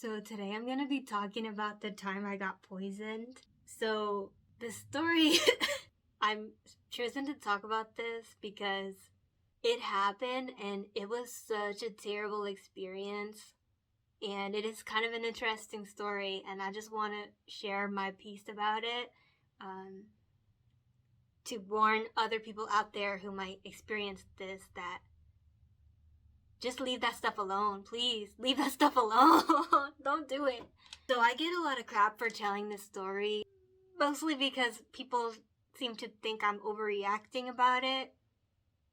So today I'm going to be talking about the time I got poisoned. So the story, I'm choosing to talk about this because it happened and it was such a terrible experience. And it is kind of an interesting story, and I just want to share my piece about it to warn other people out there who might experience this that just leave that stuff alone. Please, leave that stuff alone. Don't do it. So I get a lot of crap for telling this story, mostly because people seem to think I'm overreacting about it,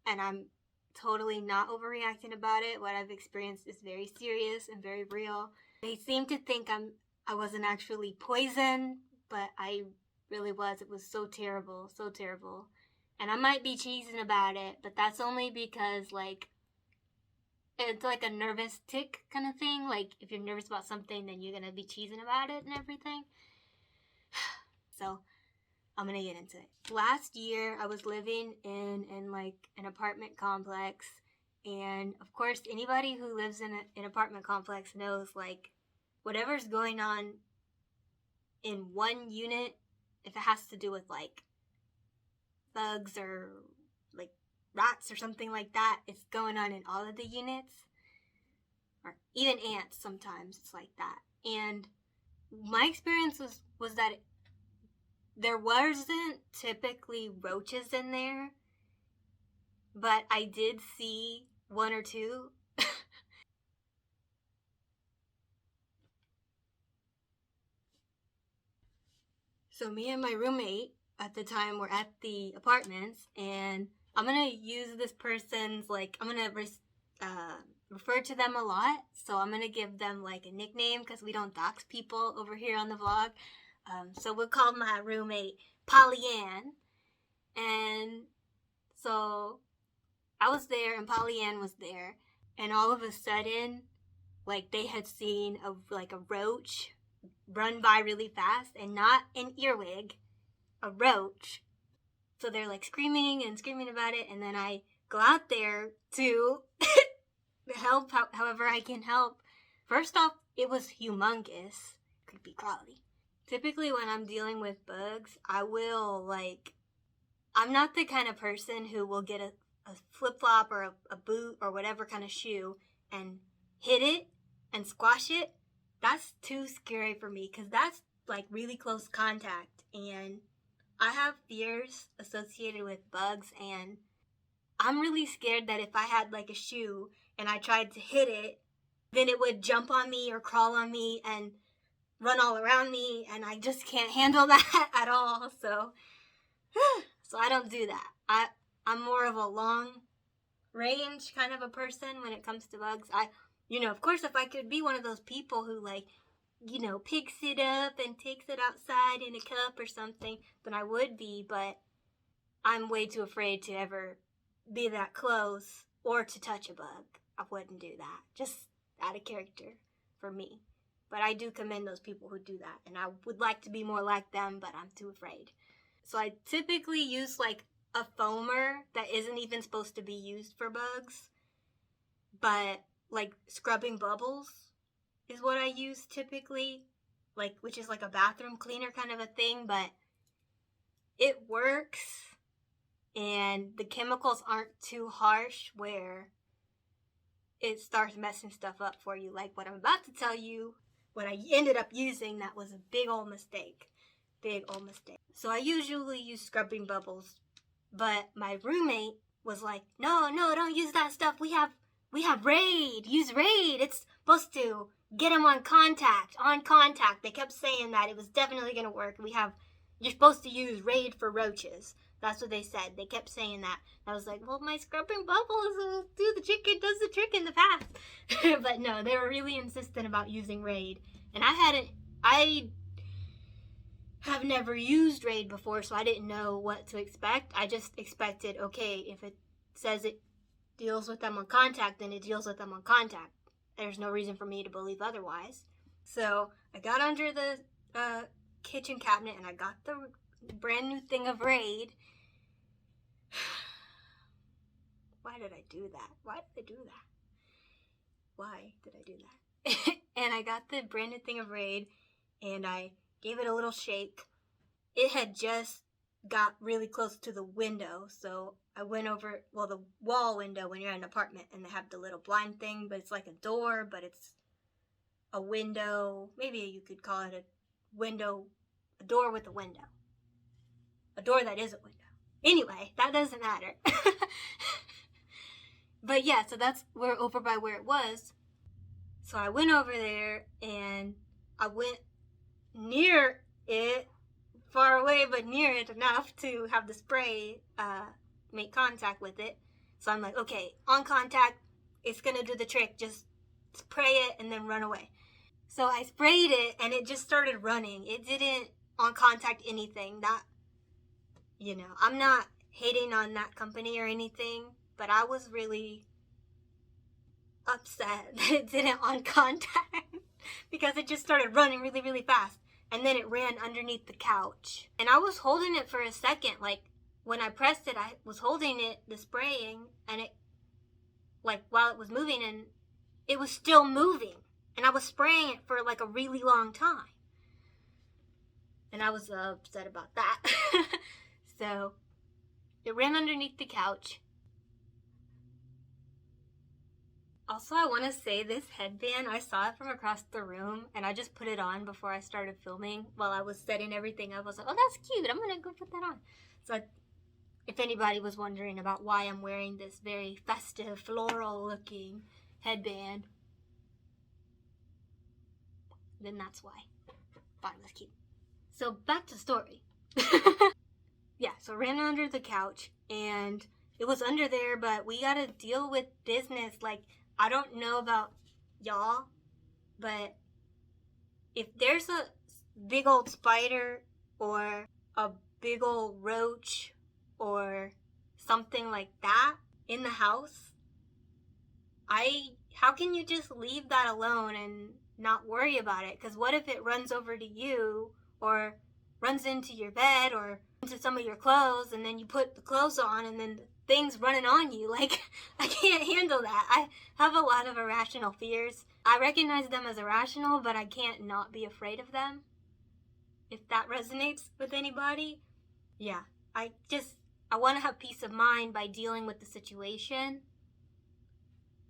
and I'm totally not overreacting about it. What I've experienced is very serious and very real. They seem to think I wasn't actually poisoned, but I really was. It was so terrible, so terrible. And I might be cheesing about it, but that's only because it's like a nervous tick kind of thing. Like, if you're nervous about something, then you're gonna be cheesing about it and everything. So, I'm gonna get into it. Last year, I was living in like an apartment complex, and of course, anybody who lives in an apartment complex knows like whatever's going on in one unit, if it has to do with like bugs or like rats or something like that, it's going on in all of the units. Or even ants sometimes, it's like that. And my experience was that there wasn't typically roaches in there, but I did see one or two. So me and my roommate at the time were at the apartments, and I'm gonna use this person's I'm gonna refer to them a lot. So I'm gonna give them like a nickname because we don't dox people over here on the vlog. So we'll call my roommate Pollyann. And so I was there and Pollyann was there, and all of a sudden, like they had seen a roach run by really fast, and not an earwig, a roach. So they're like screaming and screaming about it, and then I go out there to help however I can help. First off, it was humongous. Creepy crawly. Typically when I'm dealing with bugs, I'm not the kind of person who will get a flip-flop or a boot or whatever kind of shoe and hit it and squash it. That's too scary for me because that's like really close contact, and I have fears associated with bugs, and I'm really scared that if I had like a shoe and I tried to hit it, then it would jump on me or crawl on me and run all around me, and I just can't handle that at all. So I don't do that. I'm more of a long range kind of a person when it comes to bugs. Of course, if I could be one of those people who picks it up and takes it outside in a cup or something, then I would be, but I'm way too afraid to ever be that close or to touch a bug. I wouldn't do that. Just out of character for me. But I do commend those people who do that, and I would like to be more like them, but I'm too afraid. So I typically use like a foamer that isn't even supposed to be used for bugs, but like scrubbing bubbles is what I use typically, which is like a bathroom cleaner kind of a thing, but it works and the chemicals aren't too harsh where it starts messing stuff up for you. Like what I'm about to tell you, what I ended up using, that was a big old mistake. Big old mistake. So I usually use scrubbing bubbles, but my roommate was like, no, don't use that stuff. We have Raid. Use Raid. It's supposed to get them on contact. They kept saying that it was definitely going to work. You're supposed to use Raid for roaches. That's what they said. They kept saying that. I was like, well, my scrubbing bubbles will do the trick. It does the trick in the past. But no, they were really insistent about using Raid. And I have never used Raid before, so I didn't know what to expect. I just expected, okay, if it says it deals with them on contact, then it deals with them on contact. There's no reason for me to believe otherwise. So I got under the kitchen cabinet and I got the brand new thing of Raid. Why did I do that? Why did I do that? and I got the brand new thing of Raid, and I gave it a little shake. It had just got really close to the window, so I went over, well, the wall window when you're in an apartment, and they have the little blind thing, but it's like a door, but it's a window. Maybe you could call it a door with a window. A door that is a window. Anyway, that doesn't matter. But yeah, so we're over by where it was. So I went over there, and I went near it, far away, but near it enough to have the spray make contact with it. So I'm like, okay, on contact, it's gonna do the trick. Just spray it and then run away. So I sprayed it, and it just started running. It didn't on contact anything. I'm not hating on that company or anything, but I was really upset that it didn't on contact because it just started running really, really fast. And then it ran underneath the couch. And I was holding it for a second. Like, when I pressed it, I was holding it, the spraying, and it, like, while it was moving, and it was still moving. And I was spraying it for, like, a really long time. And I was upset about that. So, it ran underneath the couch. Also, I want to say this headband, I saw it from across the room, and I just put it on before I started filming while I was setting everything up. I was like, oh, that's cute. I'm going to go put that on. So, if anybody was wondering about why I'm wearing this very festive, floral-looking headband, then that's why. Thought it was cute. So, back to story. Yeah, so ran under the couch, and it was under there, but we gotta deal with business. Like, I don't know about y'all, but if there's a big old spider or a big old roach or something like that in the house, how can you just leave that alone and not worry about it? Because what if it runs over to you or runs into your bed or into some of your clothes, and then you put the clothes on and then things running on you? Like, I can't handle that. I have a lot of irrational fears. I recognize them as irrational, but I can't not be afraid of them. If that resonates with anybody, yeah. I want to have peace of mind by dealing with the situation.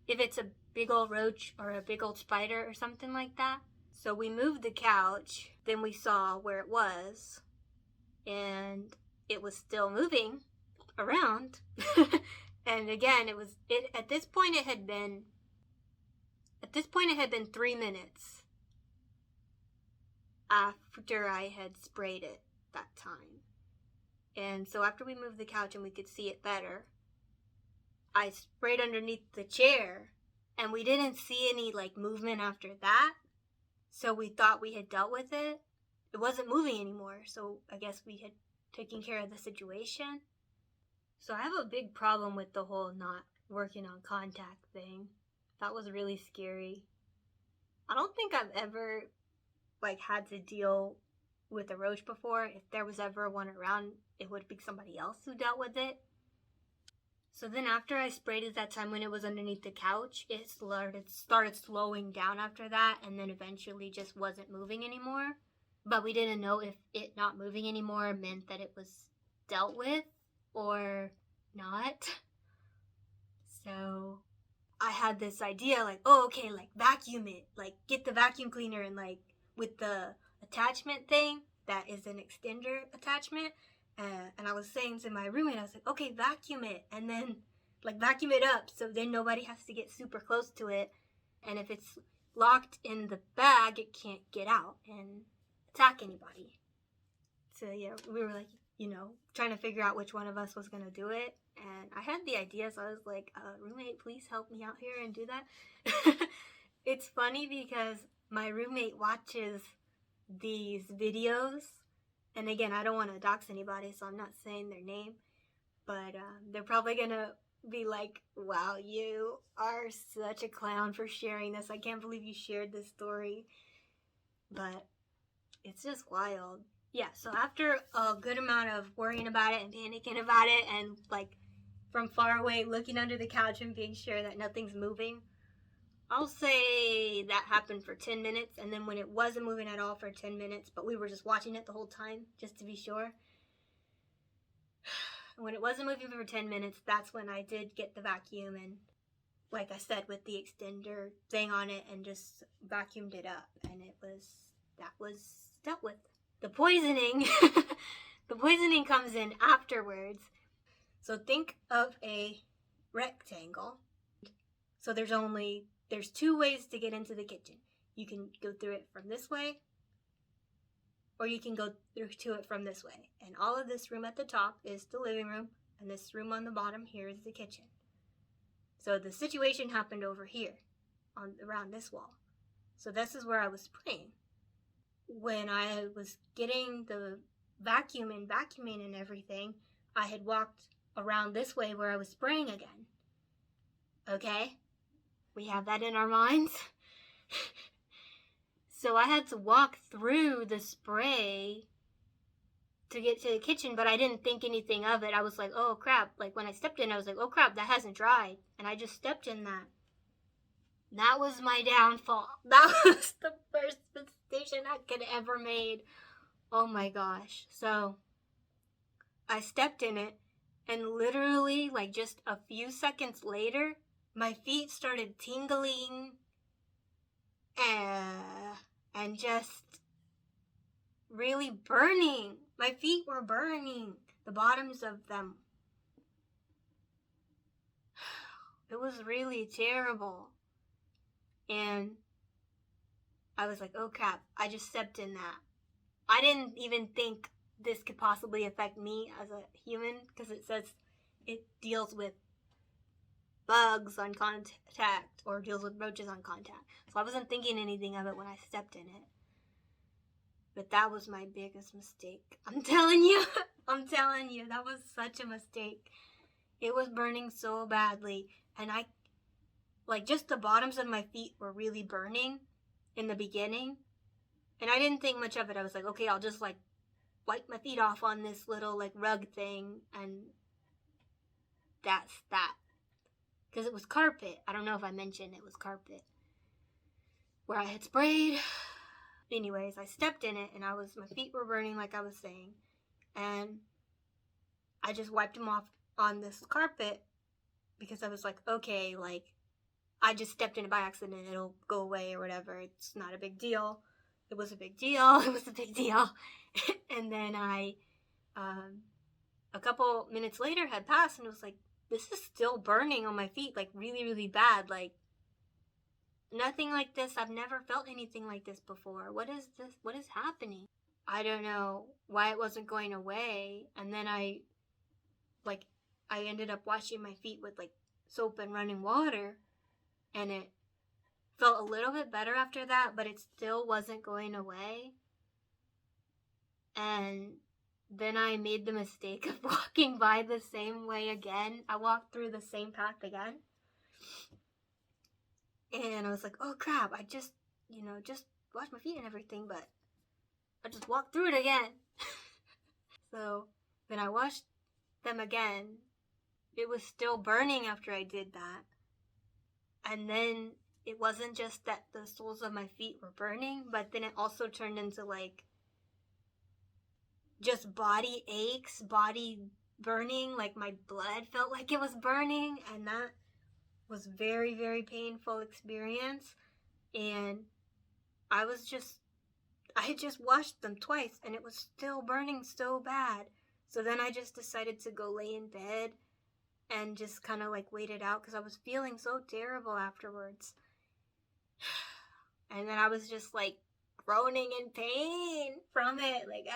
If it's a big old roach or a big old spider or something like that. So we moved the couch, then we saw where it was, and it was still moving around. And again, at this point it had been 3 minutes after I had sprayed it that time. And so after we moved the couch and we could see it better, I sprayed underneath the chair, and we didn't see any like movement after that. So we thought we had dealt with it. It wasn't moving anymore, so I guess we had taken care of the situation. So I have a big problem with the whole not working on contact thing. That was really scary. I don't think I've ever had to deal with a roach before. If there was ever one around, it would be somebody else who dealt with it. So then after I sprayed it that time when it was underneath the couch, it started slowing down after that, and then eventually just wasn't moving anymore. But we didn't know if it not moving anymore meant that it was dealt with or not. So I had this idea, okay, vacuum it. Get the vacuum cleaner and with the attachment thing that is an extender attachment. And I was saying to my roommate, I was like, okay, vacuum it. And then, vacuum it up so then nobody has to get super close to it. And if it's locked in the bag, it can't get out and attack anybody. So, yeah, we were, trying to figure out which one of us was going to do it. And I had the idea, so I was like, roommate, please help me out here and do that. It's funny because my roommate watches these videos. And again, I don't want to dox anybody, so I'm not saying their name. But they're probably going to be like, wow, you are such a clown for sharing this. I can't believe you shared this story. But it's just wild. Yeah, so after a good amount of worrying about it and panicking about it and from far away looking under the couch and being sure that nothing's moving, I'll say that happened for 10 minutes, and then when it wasn't moving at all for 10 minutes, but we were just watching it the whole time, just to be sure. When it wasn't moving for 10 minutes, that's when I did get the vacuum and, like I said, with the extender thing on it and just vacuumed it up, and that was dealt with. The poisoning, the poisoning comes in afterwards. So think of a rectangle. So there's two ways to get into the kitchen. You can go through it from this way, or you can go through to it from this way. And all of this room at the top is the living room, and this room on the bottom here is the kitchen. So the situation happened over here, around this wall. So this is where I was spraying. When I was getting the vacuuming and everything, I had walked around this way where I was spraying again. Okay? We have that in our minds. So I had to walk through the spray to get to the kitchen, but I didn't think anything of it. I was like, oh crap. Like when I stepped in, I was like, oh crap, that hasn't dried. And I just stepped in that. That was my downfall. That was the first mistake I could ever made. Oh my gosh. So I stepped in it, and literally, like just a few seconds later, my feet started tingling and just really burning. My feet were burning, the bottoms of them. It was really terrible. And I was like, oh crap, I just stepped in that. I didn't even think this could possibly affect me as a human, because it says it deals with bugs on contact or deals with roaches on contact. So I wasn't thinking anything of it when I stepped in it. But that was my biggest mistake. I'm telling you, that was such a mistake. It was burning so badly, and just the bottoms of my feet were really burning in the beginning, and I didn't think much of it. I was like, okay, I'll just like wipe my feet off on this little like rug thing, and that's that. Because it was carpet. I don't know if I mentioned it was carpet where I had sprayed. Anyways, I stepped in it, and my feet were burning like I was saying, and I just wiped them off on this carpet because I was like, okay, like I just stepped in it by accident, it'll go away or whatever, it's not a big deal. It was a big deal. And then a couple minutes later had passed, and it was like, this is still burning on my feet, like really, really bad. Like nothing like this. I've never felt anything like this before. What is this? What is happening? I don't know why it wasn't going away. And then I ended up washing my feet with like soap and running water, and it felt a little bit better after that, but it still wasn't going away. And then I made the mistake of walking by the same way again. I walked through the same path again. And I was like, oh crap, I just washed my feet and everything, but I just walked through it again. So then I washed them again. It was still burning after I did that. And then it wasn't just that the soles of my feet were burning, but then it also turned into like just body aches, body burning, like my blood felt like it was burning, and that was very, very painful experience. And I had just washed them twice, and it was still burning so bad. So then I just decided to go lay in bed and just kind of like wait it out, because I was feeling so terrible afterwards. And then I was just like groaning in pain from it, like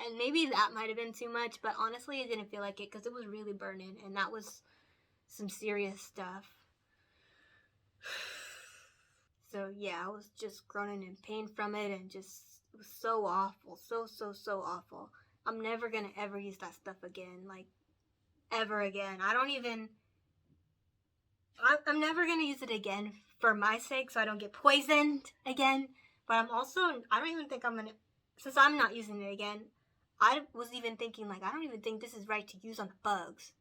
and maybe that might have been too much, but honestly it didn't feel like it, because it was really burning, and that was some serious stuff. So yeah, I was just groaning in pain from it, and just, it was so awful, so awful. I'm never gonna ever use that stuff again, like ever again. I'm never gonna use it again for my sake, so I don't get poisoned again. But I don't even think I'm gonna, since I'm not using it again, I was even thinking, like, I don't even think this is right to use on the bugs,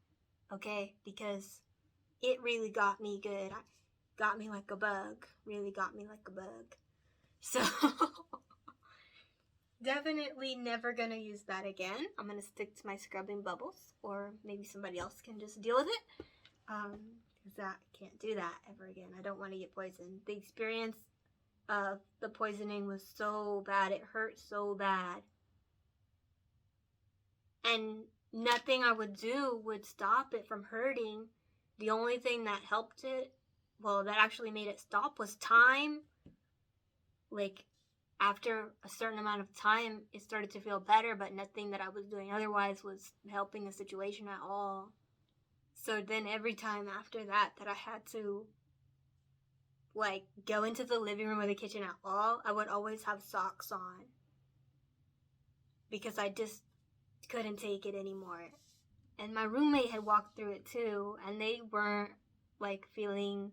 okay? Because it really got me good. Got me like a bug. Really got me like a bug. So definitely never gonna use that again. I'm gonna stick to my scrubbing bubbles, or maybe somebody else can just deal with it. Because I can't do that ever again. I don't want to get poisoned. The experience of the poisoning was so bad. It hurt so bad. And nothing I would do would stop it from hurting. The only thing that helped it, well, that actually made it stop, was time. Like, after a certain amount of time, it started to feel better, but nothing that I was doing otherwise was helping the situation at all. So then every time after that I had to, like, go into the living room or the kitchen at all, I would always have socks on. Because I just couldn't take it anymore. And my roommate had walked through it too, and they weren't, like, feeling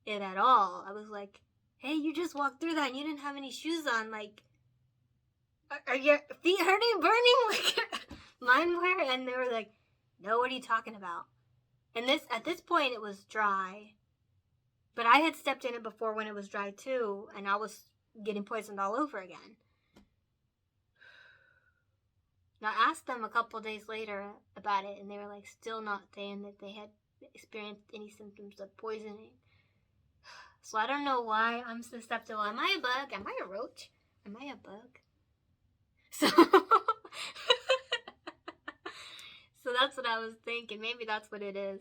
it at all. I was like, hey, you just walked through that and you didn't have any shoes on. Like, are your feet hurting, burning like mine were? And they were like, no, what are you talking about? And at this point, it was dry. But I had stepped in it before when it was dry too, and I was getting poisoned all over again. Now, I asked them a couple days later about it, and they were like still not saying that they had experienced any symptoms of poisoning. So I don't know why I'm susceptible. Am I a bug? Am I a roach? Am I a bug? So, so that's what I was thinking. Maybe that's what it is.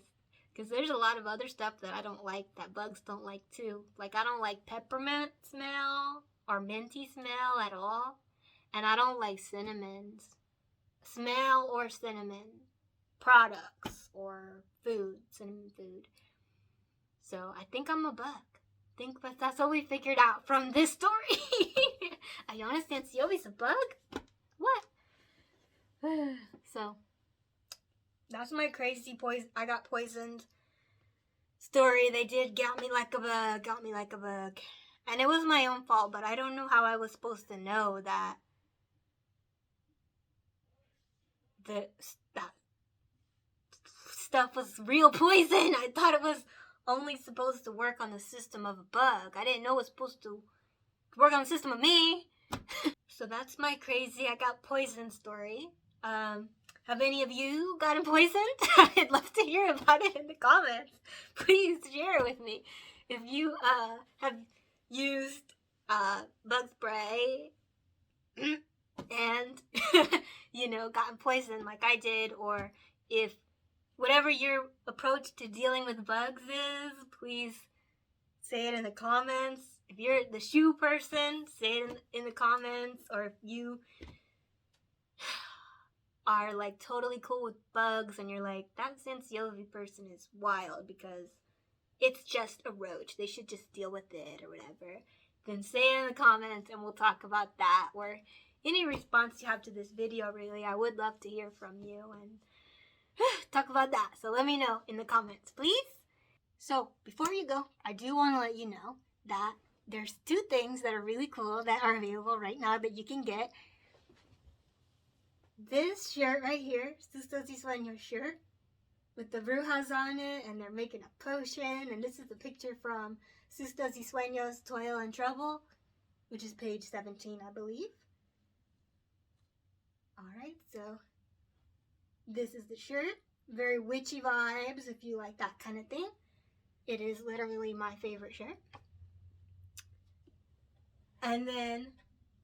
Because there's a lot of other stuff that I don't like that bugs don't like too. Like, I don't like peppermint smell or minty smell at all. And I don't like cinnamons. Smell or cinnamon products or food, cinnamon food. So I think I'm a bug. But that's what we figured out from this story. Ayana Stanciovi's a bug? What? So that's my crazy I got poisoned story. They did got me like a bug. And it was my own fault, but I don't know how I was supposed to know that that stuff was real poison. I thought it was only supposed to work on the system of a bug. I didn't know it was supposed to work on the system of me. So that's my crazy I got poisoned story. Have any of you gotten poisoned? I'd love to hear about it in the comments. Please share it with me. If you have used bug spray and gotten poisoned like I did, or if whatever your approach to dealing with bugs is, please say it in the comments. If you're the shoe person, say it in the comments. Or if you are like totally cool with bugs and you're like, that Stanciovi person is wild because it's just a roach, they should just deal with it or whatever, then say it in the comments and we'll talk about that. Or any response you have to this video, really, I would love to hear from you and talk about that. So let me know in the comments, please. So before you go, I do want to let you know that there's 2 things that are really cool that are available right now that you can get. This shirt right here, Sus Dos y Sueños shirt, with the Brujas on it, and they're making a potion, and this is a picture from Sus Dos y Sueños, Toil and Trouble, which is page 17, I believe. Alright, so this is the shirt. Very witchy vibes if you like that kind of thing. It is literally my favorite shirt. And then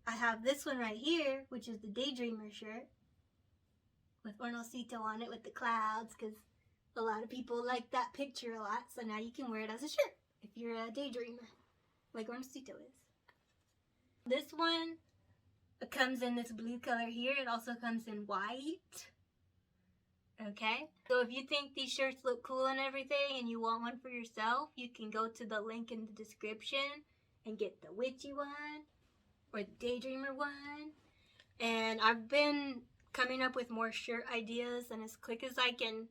I have this one right here, which is the Daydreamer shirt with Hornosito on it with the clouds, because a lot of people like that picture a lot. So now you can wear it as a shirt if you're a daydreamer, like Hornosito is. This one comes in this blue color here. It also comes in white. Okay, so if you think these shirts look cool and everything and you want one for yourself, you can go to the link in the description and get the witchy one or the daydreamer one. And I've been coming up with more shirt ideas, and as quick as I can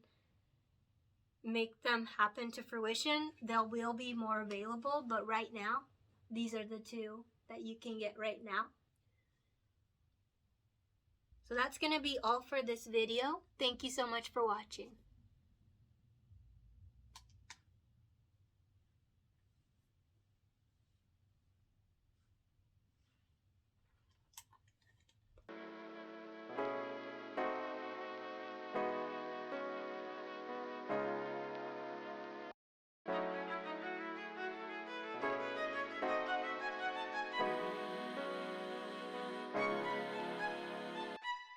make them happen to fruition, there will be more available. But right now, these are the 2 that you can get right now. So that's going to be all for this video. Thank you so much for watching.